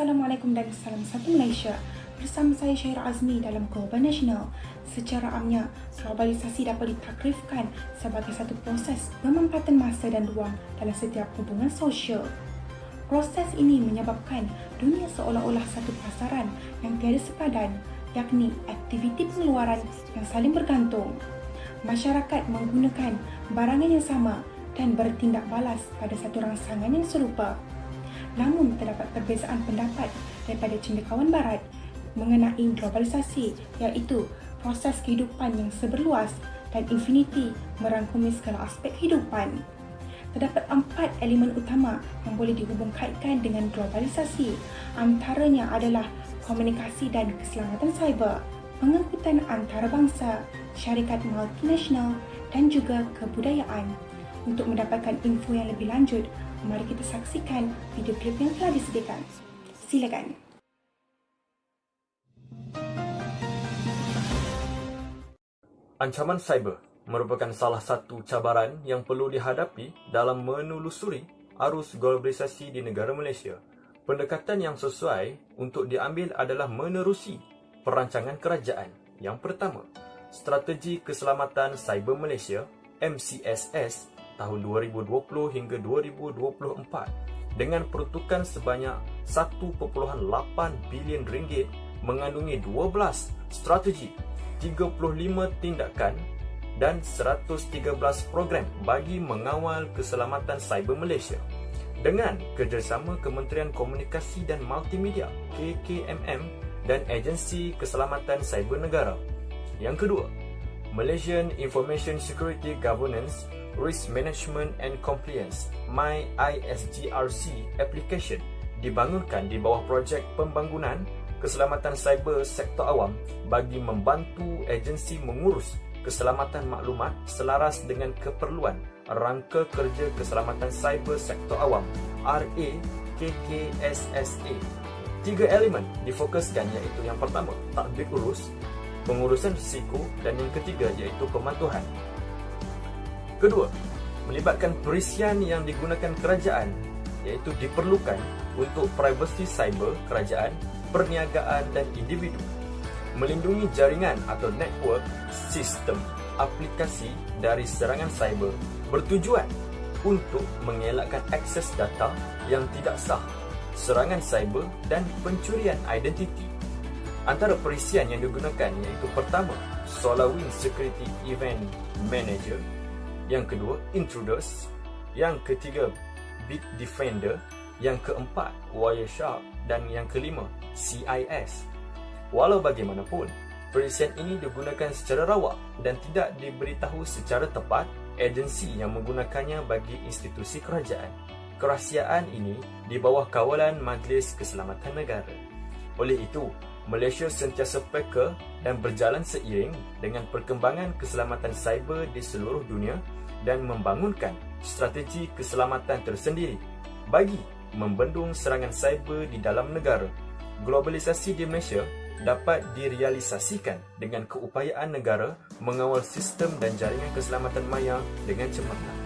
Assalamualaikum dan salam satu Malaysia. Bersama saya Syairah Azmi dalam Global National. Secara amnya, globalisasi dapat ditakrifkan sebagai satu proses pemanfaatan masa dan ruang dalam setiap hubungan sosial. Proses ini menyebabkan dunia seolah-olah satu pasaran yang tiada sepadan, yakni aktiviti pengeluaran yang saling bergantung. Masyarakat menggunakan barangan yang sama dan bertindak balas pada satu rangsangan yang serupa. Namun, terdapat perbezaan pendapat daripada cendekiawan Barat mengenai globalisasi, iaitu proses kehidupan yang seberluas dan infiniti merangkumi segala aspek kehidupan. Terdapat 4 elemen utama yang boleh dihubungkaitkan dengan globalisasi. Antaranya adalah komunikasi dan keselamatan cyber, pengangkutan antarabangsa, syarikat multinasional dan juga kebudayaan. Untuk mendapatkan info yang lebih lanjut, mari kita saksikan video klip yang telah disediakan. Silakan. Ancaman cyber merupakan salah satu cabaran yang perlu dihadapi dalam menelusuri arus globalisasi di negara Malaysia. Pendekatan yang sesuai untuk diambil adalah menerusi perancangan kerajaan. Yang pertama, Strategi Keselamatan Cyber Malaysia MCSS tahun 2020 hingga 2024 dengan peruntukan sebanyak 1.8 bilion ringgit mengandungi 12 strategi, 35 tindakan dan 113 program bagi mengawal keselamatan cyber Malaysia dengan kerjasama Kementerian Komunikasi dan Multimedia KKMM dan Agensi Keselamatan Cyber Negara. Yang kedua, Malaysian Information Security Governance Risk Management and Compliance MyISGRC application dibangunkan di bawah projek pembangunan keselamatan cyber sektor awam bagi membantu agensi mengurus keselamatan maklumat selaras dengan keperluan Rangka Kerja Keselamatan Cyber Sektor Awam RAKKSSA. 3 elemen difokuskan, iaitu yang pertama, tadbir urus, pengurusan risiko, dan yang ketiga iaitu pemantauan. Kedua, melibatkan perisian yang digunakan kerajaan, iaitu diperlukan untuk privasi cyber kerajaan, perniagaan dan individu. Melindungi jaringan atau network sistem aplikasi dari serangan cyber bertujuan untuk mengelakkan akses data yang tidak sah, serangan cyber dan pencurian identiti. Antara perisian yang digunakan iaitu pertama, SolarWinds Security Event Manager, yang kedua, Intruders, yang ketiga, Bitdefender, yang keempat, Wireshark dan yang kelima, CIS. Walau bagaimanapun, perisian ini digunakan secara rawak dan tidak diberitahu secara tepat agensi yang menggunakannya bagi institusi kerajaan. Kerahsiaan ini di bawah kawalan Majlis Keselamatan Negara. Oleh itu, Malaysia sentiasa peka dan berjalan seiring dengan perkembangan keselamatan cyber di seluruh dunia dan membangunkan strategi keselamatan tersendiri bagi membendung serangan cyber di dalam negara. Globalisasi di Malaysia dapat direalisasikan dengan keupayaan negara mengawal sistem dan jaringan keselamatan maya dengan cemerlang.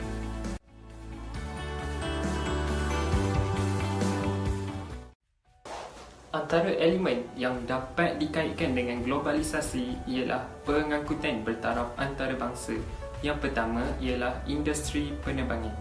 Antara elemen yang dapat dikaitkan dengan globalisasi ialah pengangkutan bertaraf antarabangsa. Yang pertama ialah industri penerbangan.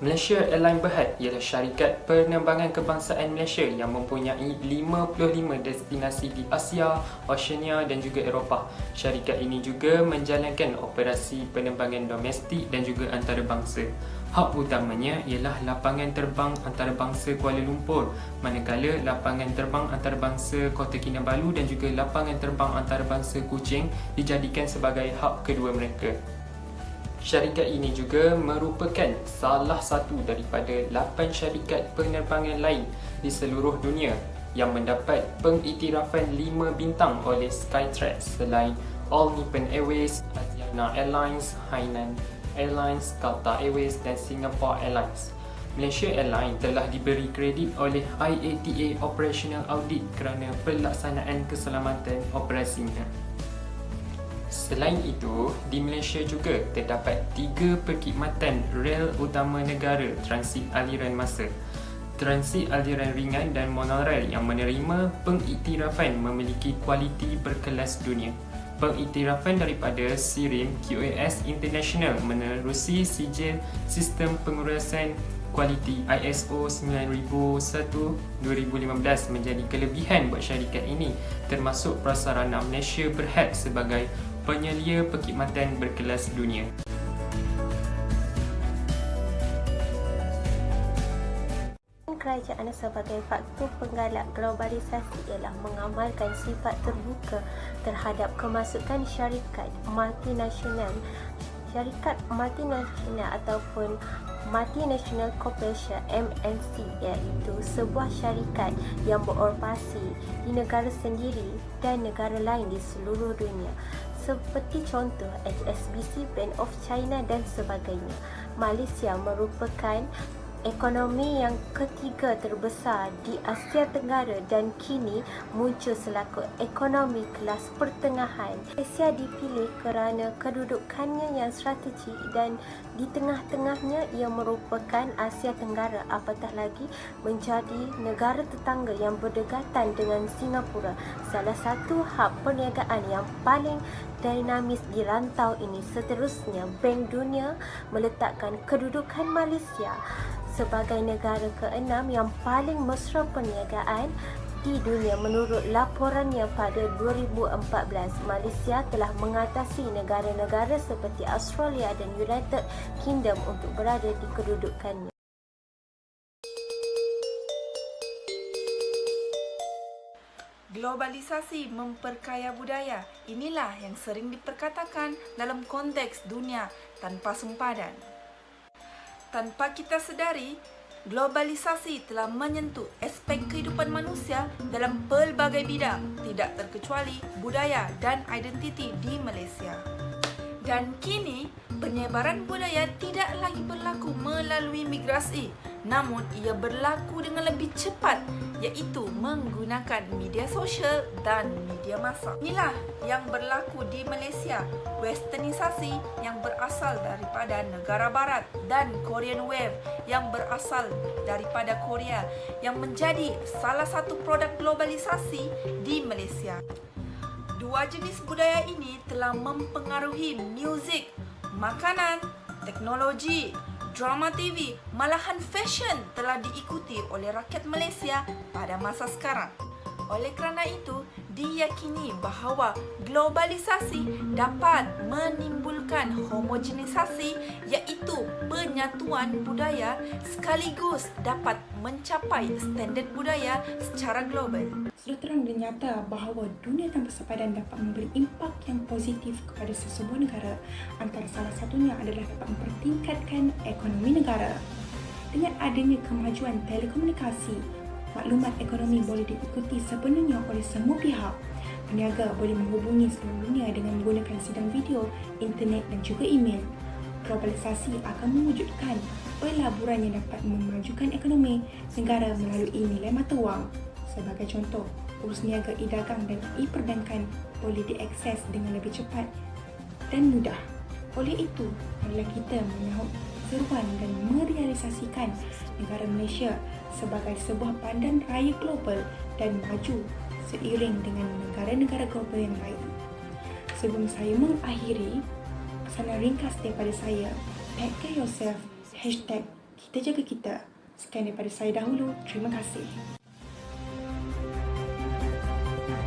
Malaysia Airlines Berhad ialah syarikat penerbangan kebangsaan Malaysia yang mempunyai 55 destinasi di Asia, Oceania dan juga Eropah. Syarikat ini juga menjalankan operasi penerbangan domestik dan juga antarabangsa. Hub utamanya ialah lapangan terbang antarabangsa Kuala Lumpur, manakala lapangan terbang antarabangsa Kota Kinabalu dan juga lapangan terbang antarabangsa Kuching dijadikan sebagai hub kedua mereka. Syarikat ini juga merupakan salah satu daripada 8 syarikat penerbangan lain di seluruh dunia yang mendapat pengiktirafan 5 bintang oleh Skytrax selain All Nippon Airways, Asiana Airlines, Hainan Airlines, Qatar Airways dan Singapore Airlines. Malaysia Airlines telah diberi kredit oleh IATA Operational Audit kerana pelaksanaan keselamatan operasinya. Selain itu, di Malaysia juga terdapat 3 perkhidmatan rel utama negara transit aliran masa. transit aliran ringan dan monorail yang menerima pengiktirafan memiliki kualiti berkelas dunia. Pengiktirafan daripada SIRIM QAS International menerusi sijil sistem pengurusan kualiti ISO 9001:2015 menjadi kelebihan buat syarikat ini, termasuk prasarana Malaysia berhad sebagai penyelia perkhidmatan berkelas dunia. Kerajaan sebagai faktor penggalak globalisasi ialah mengamalkan sifat terbuka terhadap kemasukan syarikat multinasional ataupun Multinational Corporation MNC, iaitu sebuah syarikat yang beroperasi di negara sendiri dan negara lain di seluruh dunia, seperti contoh HSBC, Bank of China dan sebagainya. Malaysia merupakan ekonomi yang ketiga terbesar di Asia Tenggara dan kini muncul selaku ekonomi kelas pertengahan. Malaysia dipilih kerana kedudukannya yang strategik dan di tengah-tengahnya ia merupakan Asia Tenggara, apatah lagi menjadi negara tetangga yang berdekatan dengan Singapura, salah satu hub perniagaan yang paling dinamis di rantau ini. Seterusnya, Bank Dunia meletakkan kedudukan Malaysia sebagai negara ke-6 yang paling mesra perniagaan di dunia. Menurut laporannya pada 2014, Malaysia telah mengatasi negara-negara seperti Australia dan United Kingdom untuk berada di kedudukannya. Globalisasi memperkaya budaya. Inilah yang sering diperkatakan dalam konteks dunia tanpa sempadan. Tanpa kita sedari, globalisasi telah menyentuh aspek kehidupan manusia dalam pelbagai bidang, tidak terkecuali budaya dan identiti di Malaysia. Dan kini, penyebaran budaya tidak lagi berlaku melalui migrasi, namun ia berlaku dengan lebih cepat, iaitu menggunakan media sosial dan media massa. Inilah yang berlaku di Malaysia, westernisasi yang berasal daripada negara barat dan Korean Wave yang berasal daripada Korea yang menjadi salah satu produk globalisasi di Malaysia. Dua jenis budaya ini telah mempengaruhi muzik, makanan, teknologi, drama TV, malahan fashion telah diikuti oleh rakyat Malaysia pada masa sekarang. Oleh kerana itu, diyakini bahawa globalisasi dapat menimbulkan homogenisasi, iaitu penyatuan budaya, sekaligus dapat mencapai standard budaya secara global. Sudah terang dan nyata bahawa dunia tanpa sepadan dapat memberi impak yang positif kepada sesebuah negara. Antara salah satunya adalah dapat mempertingkatkan ekonomi negara. Dengan adanya kemajuan telekomunikasi, maklumat ekonomi boleh diikuti sepenuhnya oleh semua pihak. Peniaga boleh menghubungi seluruh dunia dengan menggunakan sidang video, internet dan juga email. Globalisasi akan mewujudkan pelaburan yang dapat memajukan ekonomi negara melalui nilai mata wang. Sebagai contoh, urus niaga e-dagang dan e-perbankan boleh diakses dengan lebih cepat dan mudah. Oleh itu, marilah kita menyahut seruan dan merealisasikan negara Malaysia sebagai sebuah pandan raya global dan maju seiring dengan negara-negara global yang lain. Sebelum saya mengakhiri, pesanan ringkas daripada saya, take care yourself, #kita jaga kita. Sekian daripada saya dahulu, terima kasih.